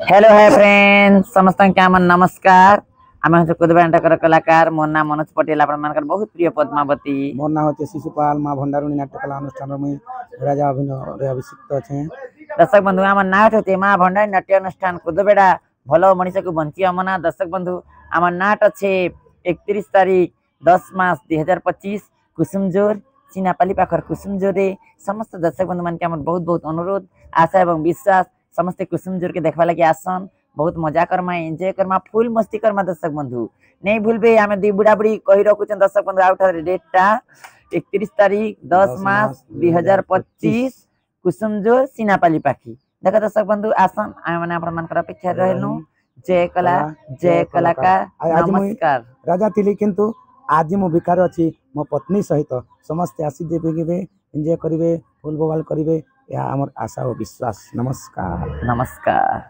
Hello है friends समस्त क्या मन नमस्कार। आम हूँ कुदबा नाटक कलाकार मो नाम मनोज पटेल आपण मान बहुत प्रिय पद्मावती मोर ना होते शिशुपाल माँ भंडारुणी नाट्यकला अनुष्ठान मुई राजा अभिनय अभिषिक्त अच्छे। दर्शक बंधु आम नाट होते माँ भंडारी नाट्य अनुष्ठान कुदबेड़ा भल मनीष को बंची अमना। दर्शक बंधु आम नाट अच्छे 31 तारीख 10 मास 2025 कुसुमजोर चिनापाली पाखर कुसुमजोर समस्त दर्शक बंधु मान के बहुत बहुत अनुरोध आशा एवं विश्वास समस्ते कुसुमजोर के देखा लगे आसन बहुत मजा करमा एंजॉय करमा फुल मस्ती करमा। दर्शक बंधु नहीं भूलबे आम दी बुढ़ा बुढ़ी कही रखुन दर्शक बंधु आउट डेटा 31 तारीख 10 मास 2025 कुसुमजोर सिनापाली पाखी देख दर्शक बंधु आसन आम मैंने अपेक्षा रहलु। जय कला जय कलाकार नमस्कार। राजा थिली किंतु आज मो भिकार अच्छी मो पत्नी सहित समस्ते आसी देवे एंजॉय करेंगे फुल बवाल करेंगे यह आमर आशा और विश्वास। नमस्कार नमस्कार।